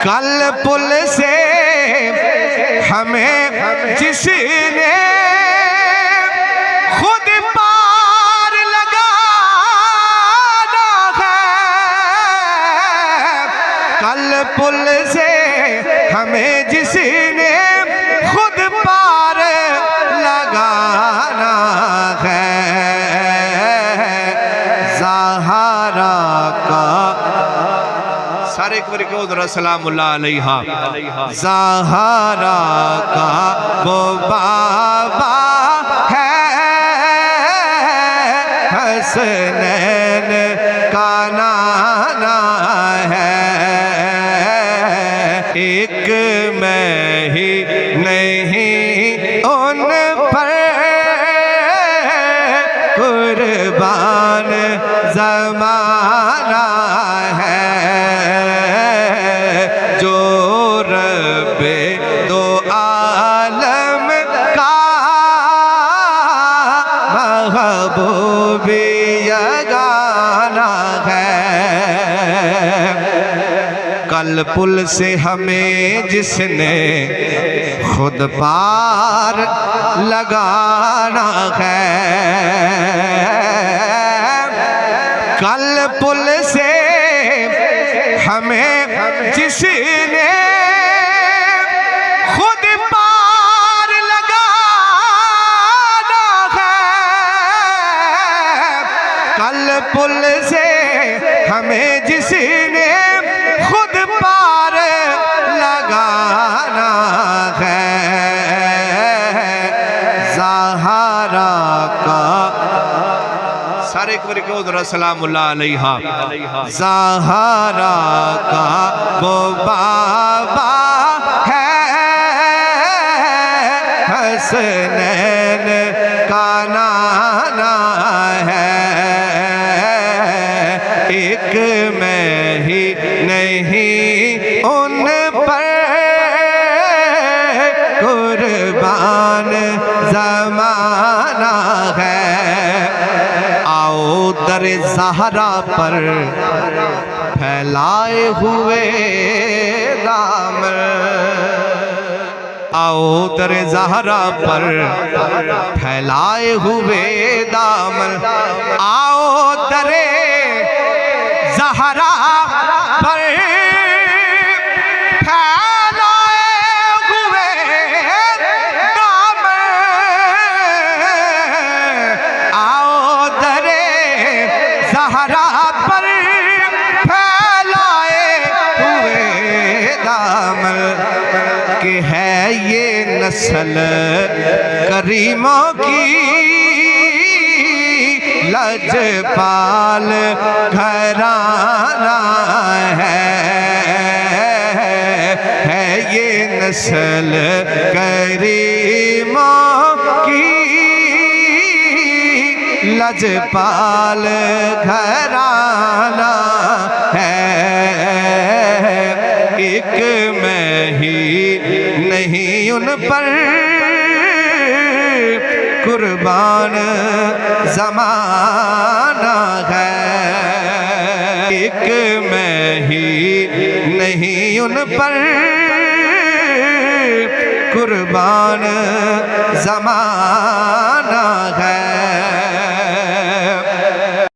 कल पुल से हमें जिसने खुद पार लगाना है, कल पुल से हमें जिसने खुद पार लगाना है, ज़हरा का सारे एक बार कहो जरा सलामुल्लाह अलैहा। ज़हरा का वो बाबा है, हसनैन का नाना है, एक मैं ही नहीं उन पर कुर्बान ज़माना है, जो रब्बे दो आलम का महबूबी यगाना है। कल पुल से हमें जिसने खुद पार लगाना है, कल पुल से हमें जिसने खुद पार लगाना है, कल पुल से हमें जिसने खुद पार लगाना है, ज़हरा का सारे एक बार कहो जरा सलामुल्लाह अलैहा। ज़हरा का वो बाबा है, हसनैन का नाना है, एक मैं ही नहीं उन पर कुर्बान ज़माना है। आओ दर ज़हरा पर फैलाए हुए दामन, आओ दर ज़हरा पर फैलाए हुए दामन, आओ दर ज़हरा पर ज़हरा पर फैलाए हुए दामन कि है ये नस्ल करीमों की, लजपाल घराना है ये नस्ल करीमों की, लजपाल घराना है, एक मैं ही नहीं उन पर कुर्बान ज़माना है, एक मैं ही नहीं उन पर कुर्बान ज़माना